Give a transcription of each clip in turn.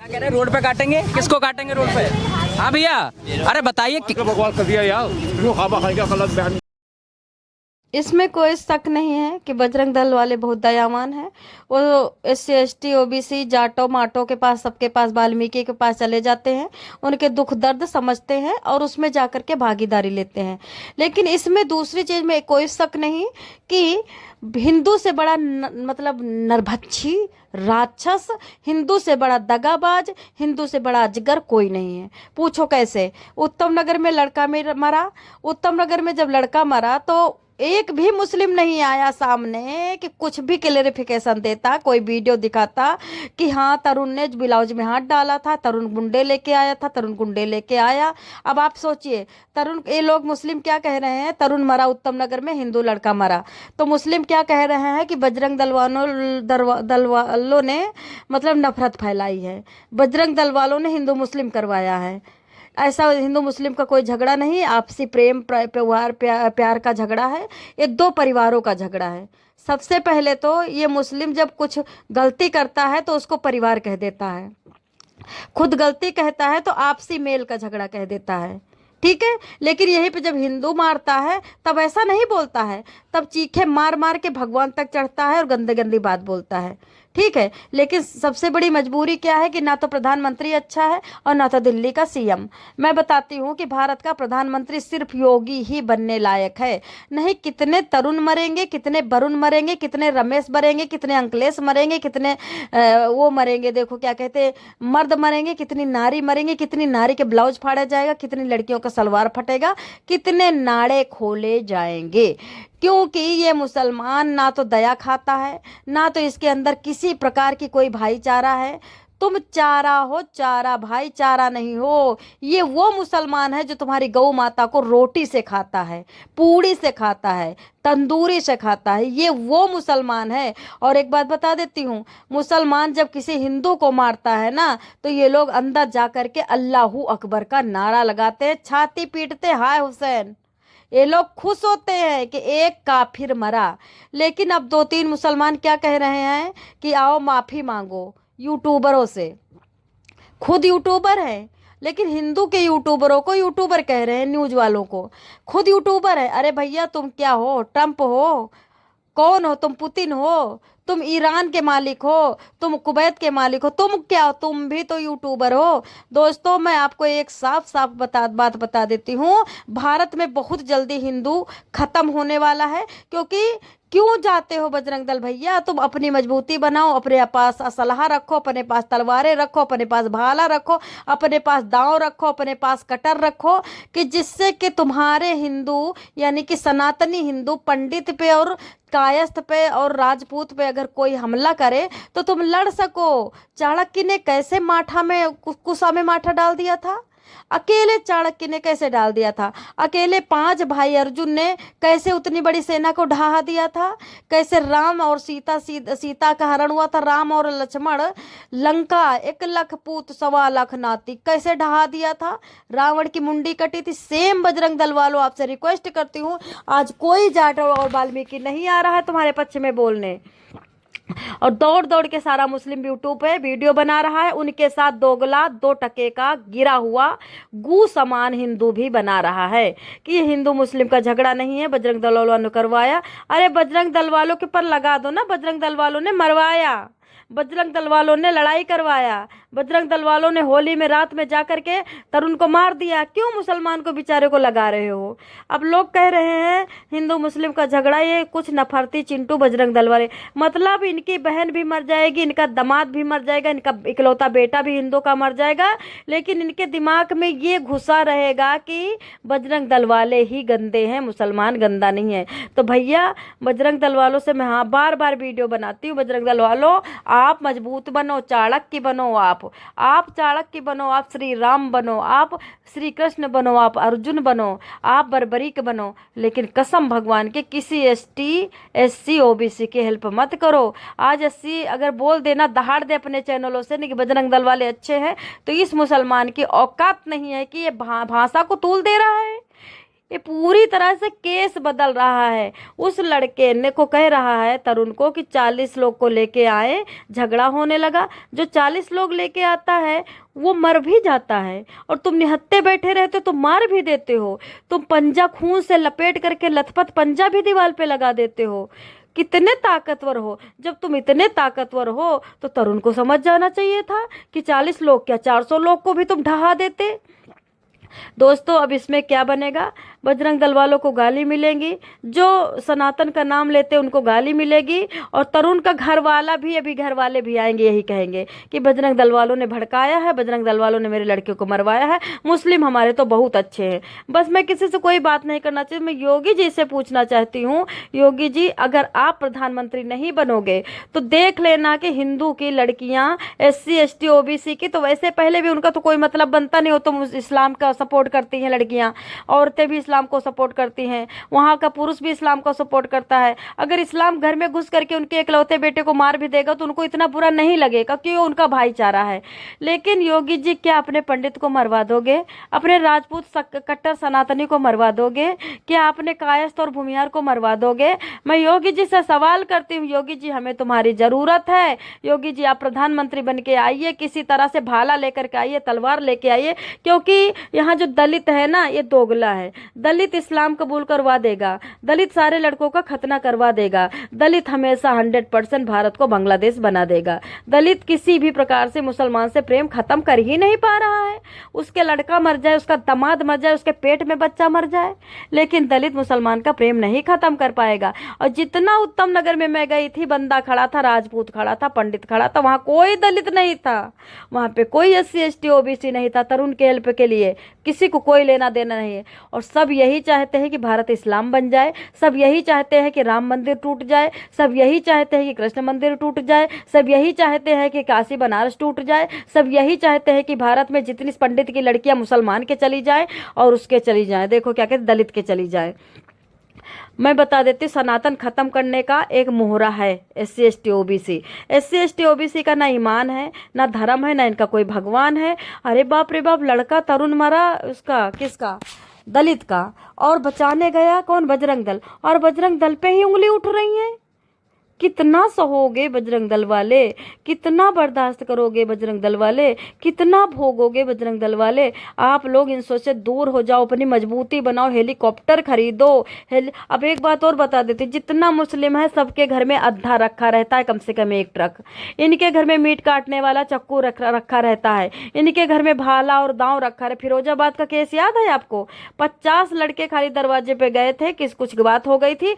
क्या कह रहे हैं, रोड पे काटेंगे? किसको काटेंगे रोड पे? हाँ भैया, अरे बताइए बकवास कर दिया यार, खामा खाएगा गलत बयान। इसमें कोई शक नहीं है कि बजरंग दल वाले बहुत दयावान हैं। वो SC ST OBC जाटों माटों के पास, सबके पास, वाल्मीकि के पास चले जाते हैं, उनके दुख दर्द समझते हैं और उसमें जाकर के भागीदारी लेते हैं। लेकिन इसमें दूसरी चीज में कोई शक नहीं कि हिंदू से बड़ा मतलब नरभक्षी राक्षस, हिंदू से बड़ा दगाबाज, हिंदू से बड़ा अजगर कोई नहीं है। पूछो कैसे? उत्तम नगर में लड़का मरा, उत्तम नगर में जब लड़का मरा तो एक भी मुस्लिम नहीं आया सामने कि कुछ भी क्लेरिफिकेशन देता, कोई वीडियो दिखाता कि हाँ तरुण ने ब्लाउज में हाथ डाला था, तरुण गुंडे लेके आया था, तरुण गुंडे लेके आया। अब आप सोचिए, तरुण, ये लोग मुस्लिम क्या कह रहे हैं? तरुण मरा उत्तम नगर में, हिंदू लड़का मरा, तो मुस्लिम क्या कह रहे हैं कि बजरंग दल वालों ने मतलब नफरत फैलाई है, बजरंग दल वालों ने हिंदू मुस्लिम करवाया है। ऐसा हिंदू मुस्लिम का कोई झगड़ा नहीं, आपसी प्रेम प्यार का झगड़ा है। ये दो परिवारों का झगड़ा है। सबसे पहले तो ये मुस्लिम जब कुछ गलती करता है तो उसको परिवार कह देता है, खुद गलती कहता है तो आपसी मेल का झगड़ा कह देता है, ठीक है। लेकिन यहीं पे जब हिंदू मारता है तब ऐसा नहीं बोलता है, तब चीखे मार मार के भगवान तक चढ़ता है और गंदी गंदी बात बोलता है, ठीक है। लेकिन सबसे बड़ी मजबूरी क्या है कि ना तो प्रधानमंत्री अच्छा है और ना तो दिल्ली का CM। मैं बताती हूँ कि भारत का प्रधानमंत्री सिर्फ योगी ही बनने लायक है, नहीं कितने तरुण मरेंगे, कितने वरुण मरेंगे, कितने रमेश मरेंगे, कितने अंकलेश मरेंगे, कितने वो मरेंगे, देखो क्या कहते, मर्द मरेंगे, कितनी नारी मरेंगी, कितनी नारी के ब्लाउज फाड़ा जाएगा, कितनी लड़कियों का सलवार फटेगा, कितने नाड़े खोले जाएंगे। क्योंकि ये मुसलमान ना तो दया खाता है, ना तो इसके अंदर किसी प्रकार की कोई भाईचारा है। तुम चारा हो, चारा भाईचारा नहीं हो। ये वो मुसलमान है जो तुम्हारी गौ माता को रोटी से खाता है, पूड़ी से खाता है, तंदूरी से खाता है, ये वो मुसलमान है। और एक बात बता देती हूँ, मुसलमान जब किसी हिंदू को मारता है ना तो ये लोग अंदर जा करके अल्लाहू अकबर का नारा लगाते हैं, छाती पीटते, हाय हुसैन। ये लोग खुश होते हैं कि एक काफिर मरा। लेकिन अब 2-3 मुसलमान क्या कह रहे हैं कि आओ माफी मांगो यूट्यूबरों से। खुद यूट्यूबर हैं लेकिन हिंदू के यूट्यूबरों को यूट्यूबर कह रहे हैं, न्यूज वालों को। खुद यूट्यूबर है। अरे भैया तुम क्या हो? ट्रंप हो? कौन हो तुम? पुतिन हो? तुम ईरान के मालिक हो? तुम कुवैत के मालिक हो? तुम क्या हो? तुम भी तो यूट्यूबर हो। दोस्तों मैं आपको एक साफ साफ बात बता देती हूँ, भारत में बहुत जल्दी हिंदू खत्म होने वाला है। क्यों जाते हो बजरंग दल भैया? तुम अपनी मजबूती बनाओ, अपने पास असलहा रखो, अपने पास तलवारें रखो, अपने पास भाला रखो, अपने पास दांव रखो, अपने पास कटर रखो, कि जिससे कि तुम्हारे हिंदू यानी कि सनातनी हिंदू पंडित पे और कायस्थ पे और राजपूत पे अगर कोई हमला करे तो तुम लड़ सको। चाणक्य ने कैसे माठा में कुसा में माठा डाल दिया था? अकेले चाणक्य ने कैसे डाल दिया था? अकेले 5 भाई अर्जुन ने कैसे उतनी बड़ी सेना को ढहा दिया था? कैसे राम और सीता का हरण हुआ था? राम और लक्ष्मण लंका 1 लाख पूत 1.25 लाख नाती कैसे ढहा दिया था? रावण की मुंडी कटी थी। सेम बजरंग दल वालों, आपसे रिक्वेस्ट करती हूँ, आज कोई जाट और वाल्मीकि नहीं आ रहा है तुम्हारे पक्ष में बोलने, और दौड़ दौड़ के सारा मुस्लिम यूट्यूब पे वीडियो बना रहा है। उनके साथ दोगला 2 टके का गिरा हुआ गू समान हिंदू भी बना रहा है कि ये हिंदू मुस्लिम का झगड़ा नहीं है, बजरंग दल वालों ने करवाया। अरे बजरंग दल वालों के पर लगा दो ना, बजरंग दल वालों ने मरवाया, बजरंग दल वालों ने लड़ाई करवाया, बजरंग दल वालों ने होली में रात में जाकर के तरुण को मार दिया। क्यों मुसलमान को बेचारे को लगा रहे हो? अब लोग कह रहे हैं हिंदू मुस्लिम का झगड़ा, ये कुछ नफरती चिंटू बजरंग दल वाले, मतलब इनकी बहन भी मर जाएगी, इनका दामाद भी मर जाएगा, इनका इकलौता बेटा भी हिंदू का मर जाएगा, लेकिन इनके दिमाग में ये घुसा रहेगा कि बजरंग दल वाले ही गंदे हैं, मुसलमान गंदा नहीं है। तो भैया बजरंग दल वालों से मैं हाँ बार बार वीडियो बनाती हूँ, बजरंग दल वालों आप मजबूत बनो, चाणक्य बनो, आप चाणक्य बनो, आप श्री राम बनो, आप श्री कृष्ण बनो, आप अर्जुन बनो, आप बर्बरीक बनो, लेकिन कसम भगवान के किसी ST SC OBC की हेल्प मत करो। आज SC अगर बोल देना, दहाड़ दे अपने चैनलों से नहीं कि बजरंग दल वाले अच्छे हैं, तो इस मुसलमान की औकात नहीं है कि ये भाषा को तूल दे रहा है। ये पूरी तरह से केस बदल रहा है। उस लड़के ने को कह रहा है तरुण को कि 40 लोग को लेके आए, झगड़ा होने लगा। जो 40 लोग लेके आता है वो मर भी जाता है और तुम निहत्थे बैठे रहते हो, तुम मार भी देते हो। तुम पंजा खून से लपेट करके लथपथ पंजा भी दीवार पे लगा देते हो। कितने ताकतवर हो। जब तुम इतने ताकतवर हो तो तरुण को समझ जाना चाहिए था कि 40 लोग क्या 400 लोग को भी तुम ढहा देते। दोस्तों अब इसमें क्या बनेगा? बजरंग दल वालों को गाली मिलेंगी, जो सनातन का नाम लेते उनको गाली मिलेगी, और तरुण का घर वाला भी, अभी घर वाले भी आएंगे यही कहेंगे कि बजरंग दल वालों ने भड़काया है, बजरंग दल वालों ने मेरे लड़के को मरवाया है, मुस्लिम हमारे तो बहुत अच्छे हैं। बस मैं किसी से कोई बात नहीं करना चाहिए, मैं योगी जी से पूछना चाहती हूँ, योगी जी अगर आप प्रधानमंत्री नहीं बनोगे तो देख लेना कि हिंदू की लड़कियां SC ST OBC की, तो वैसे पहले भी उनका तो कोई मतलब बनता नहीं हो, तो इस्लाम का सपोर्ट करती हैं लड़कियां, औरतें भी इस्लाम को सपोर्ट करती हैं, वहाँ का पुरुष भी इस्लाम को सपोर्ट करता है। अगर इस्लाम घर में घुस करके उनके इकलौते बेटे को मार भी देगा तो उनको इतना बुरा नहीं लगेगा क्योंकि उनका भाईचारा है। लेकिन योगी जी क्या अपने पंडित को मरवा दोगे? अपने राजपूत कट्टर सनातनी को मरवा दोगे? क्या आपने कायस्थ और भूमिहार को मरवा दोगे? मैं योगी जी से सवाल करती हूँ, योगी जी हमें तुम्हारी जरूरत है। योगी जी आप प्रधानमंत्री बन के आइए, किसी तरह से भाला लेकर के आइए, तलवार लेके आइए, क्योंकि यहाँ जो दलित है ना ये दोगला है। दलित इस्लाम कबूल करवा देगा, दलित सारे लड़कों का खतना करवा देगा, दलित हमेशा 100% भारत को बांग्लादेश बना देगा। दलित किसी भी प्रकार से मुसलमान से प्रेम खत्म कर ही नहीं पा रहा है। उसके लड़का मर जाए, उसका दामाद मर जाए, उसके पेट में बच्चा मर जाए, लेकिन दलित मुसलमान का प्रेम नहीं खत्म कर पाएगा। और जितना उत्तम नगर में मैं गई थी, बंदा खड़ा था, राजपूत खड़ा था, पंडित खड़ा था, वहां कोई दलित नहीं था, वहां पे कोई SC ST OBC नहीं था। तरुण के हेल्प के लिए किसी को कोई लेना देना नहीं है, और सब यही चाहते हैं कि भारत इस्लाम बन जाए, सब यही चाहते हैं कि राम मंदिर टूट जाए, सब यही चाहते हैं कि कृष्ण मंदिर टूट जाए, सब यही चाहते हैं कि काशी बनारस टूट जाए, सब यही चाहते हैं कि भारत में जितनी पंडित की लड़कियां मुसलमान के चली जाए और उसके चली जाए, देखो क्या कहते दलित के चली जाए। मैं बता देती, सनातन खत्म करने का एक मोहरा है SC ST OBC। SC ST OBC का ना ईमान है, ना धर्म है, ना इनका कोई भगवान है। अरे बाप रे बाप, लड़का तरुण मरा, उसका किसका? दलित का। और बचाने गया कौन? बजरंग दल, और बजरंग दल पे ही उंगली उठ रही है। कितना सहोगे बजरंग दल वाले? कितना बर्दाश्त करोगे बजरंग दल वाले? कितना भोगोगे बजरंग दल वाले? आप लोग इन सोच से दूर हो जाओ, अपनी मजबूती बनाओ, हेलीकॉप्टर खरीदो। अब एक बात और बता देती, जितना मुस्लिम है सबके घर में अद्धा रखा रहता है, कम से कम एक ट्रक। इनके घर में मीट काटने वाला चक्कू रखा रहता है, इनके घर में भाला और दांव रखा है। फिरोजाबाद का केस याद है आपको? 50 लड़के खाली दरवाजे पे गए थे, कुछ बात हो गई थी,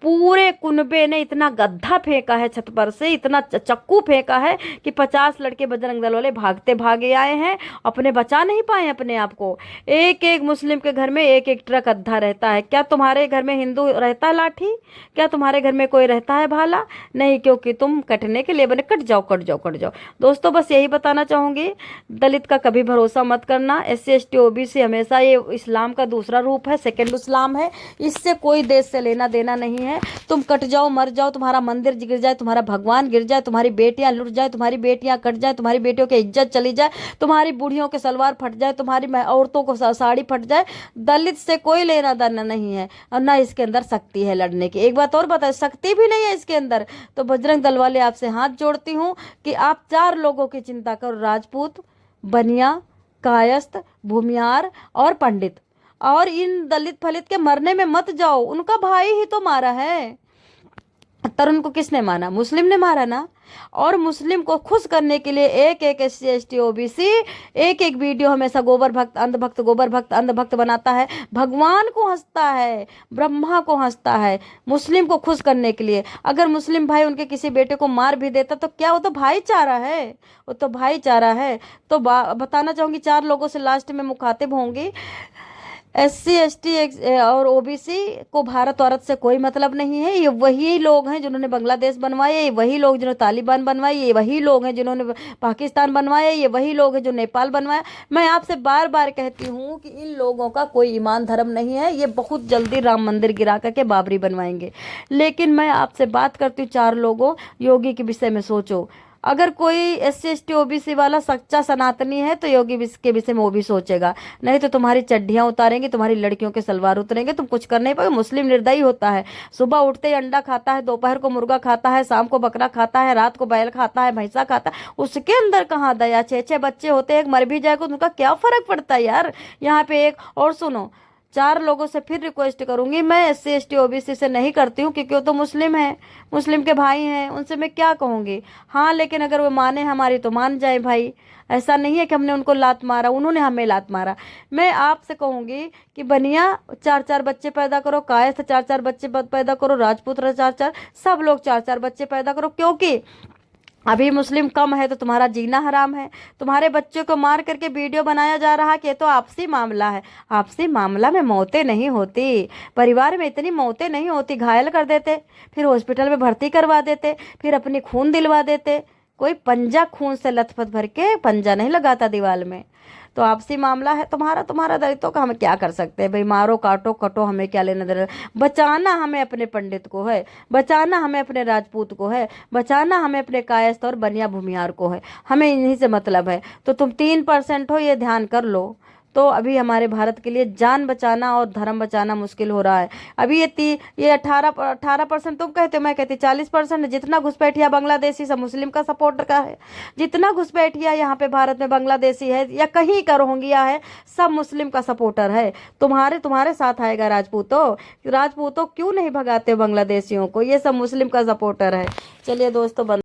पूरे कुनबे ने इतना गद्दा फेंका है छत पर से, इतना चक्कू फेंका है कि 50 लड़के बजरंग दल वाले भागते भागे आए हैं, अपने बचा नहीं पाए अपने आप को। एक एक मुस्लिम के घर में एक एक ट्रक अद्धा रहता है। क्या तुम्हारे घर में हिंदू रहता है लाठी? क्या तुम्हारे घर में कोई रहता है भाला? नहीं, क्योंकि तुम कटने के लिए बने। कट जाओ कट जाओ कट जाओ। दोस्तों बस यही बताना चाहूंगी, दलित का कभी भरोसा मत करना। SC ST OBC हमेशा ये इस्लाम का दूसरा रूप है, सेकेंड इस्लाम है, इससे कोई देश से लेना देना नहीं है। तुम कट जाओ, मर जाओ, तुम्हारा मंदिर गिर जाए, तुम्हारा भगवान गिर जाए, तुम्हारी बेटियां लुट जाए, तुम्हारी बेटियां कट जाए, तुम्हारी बेटियों की इज्जत चली जाए, तुम्हारी बूढ़ियों के सलवार फट जाए, तुम्हारी औरतों को साड़ी फट जाए, दलित से कोई लेना देना नहीं है, और ना इसके अंदर शक्ति है लड़ने की। एक बात और बता, शक्ति भी नहीं है इसके अंदर। तो बजरंग दल वाले आपसे हाथ जोड़ती हूँ कि आप 4 लोगों की चिंता करो, राजपूत, बनिया, कायस्थ, भूमिहार और पंडित। और इन दलित फलित के मरने में मत जाओ, उनका भाई ही तो मारा है। तरुण को किसने मारा? मुस्लिम ने मारा ना। और मुस्लिम को खुश करने के लिए एक एक SC ST OBC एक एक वीडियो हमेशा गोबर भक्त अंधभक्त, गोबर भक्त अंधभक्त बनाता है, भगवान को हंसता है, ब्रह्मा को हंसता है, मुस्लिम को खुश करने के लिए। अगर मुस्लिम भाई उनके किसी बेटे को मार भी देता तो क्या, वो तो भाईचारा है, वो तो भाईचारा है। तो बताना चाहूंगी, 4 लोगों से लास्ट में मुखातिब होंगी, SC ST और OBC को भारत औरत से कोई मतलब नहीं है। ये वही लोग हैं जिन्होंने बांग्लादेश बनवाया, ये वही लोग जिन्होंने तालिबान बनवाया, ये वही लोग हैं जिन्होंने पाकिस्तान बनवाया, ये वही लोग हैं जो नेपाल बनवाया। मैं आपसे बार बार कहती हूँ कि इन लोगों का कोई ईमान धर्म नहीं है, ये बहुत जल्दी राम मंदिर गिरा करके बाबरी बनवाएंगे। लेकिन मैं आपसे बात करती हूँ, 4 लोगों, योगी के विषय में सोचो। अगर कोई SC ST OBC वाला सच्चा सनातनी है तो योगी के विषय में वो भी सोचेगा, नहीं तो तुम्हारी चड्डियां उतारेंगे, तुम्हारी लड़कियों के सलवार उतरेंगे, तुम कुछ कर नहीं पाओगे। मुस्लिम निर्दयी होता है, सुबह उठते ही अंडा खाता है, दोपहर को मुर्गा खाता है, शाम को बकरा खाता है, रात को बैल खाता है, भैंसा खाता है, उसके अंदर कहाँ दया। 6 बच्चे होते हैं, एक मर भी जाएगा तो उनका क्या फर्क पड़ता है यार। यहाँ पे एक और सुनो, 4 लोगों से फिर रिक्वेस्ट करूंगी, मैं SC ST OBC से नहीं करती हूँ क्योंकि वो तो मुस्लिम है, मुस्लिम के भाई हैं, उनसे मैं क्या कहूँगी। हाँ लेकिन अगर वो माने हमारी तो मान जाए भाई, ऐसा नहीं है कि हमने उनको लात मारा, उन्होंने हमें लात मारा। मैं आपसे कहूँगी कि बनिया 4-4 बच्चे पैदा करो, कायस्थ 4-4 बच्चे पैदा करो, राजपूत 4-4, सब लोग 4-4 बच्चे पैदा करो, क्योंकि अभी मुस्लिम कम है तो तुम्हारा जीना हराम है। तुम्हारे बच्चों को मार करके वीडियो बनाया जा रहा है कि तो आपसी मामला है। आपसी मामला में मौतें नहीं होती, परिवार में इतनी मौतें नहीं होती। घायल कर देते, फिर हॉस्पिटल में भर्ती करवा देते, फिर अपनी खून दिलवा देते। कोई पंजा खून से लथपथ भर के पंजा नहीं लगाता दीवार में। तो आपसी मामला है तुम्हारा दायित्व का हम क्या कर सकते हैं भाई। मारो काटो कटो, हमें क्या लेना देना। बचाना हमें अपने पंडित को है, बचाना हमें अपने राजपूत को है, बचाना हमें अपने कायस्थ और बनिया भूमिहार को है। हमें इन्हीं से मतलब है। तो तुम 3% हो, ये ध्यान कर लो। तो अभी हमारे भारत के लिए जान बचाना और धर्म बचाना मुश्किल हो रहा है। अभी ये 18% तुम कहते हो, मैं कहती 40%। जितना घुसपैठिया बांग्लादेशी सब मुस्लिम का सपोर्टर का है, जितना घुसपैठिया यहाँ पे भारत में बांग्लादेशी है या कहीं का रोहिंग्या है, सब मुस्लिम का सपोर्टर है। तुम्हारे साथ आएगा राजपूतों क्यों नहीं भगाते बांग्लादेशियों को, ये सब मुस्लिम का सपोर्टर है। चलिए दोस्तों,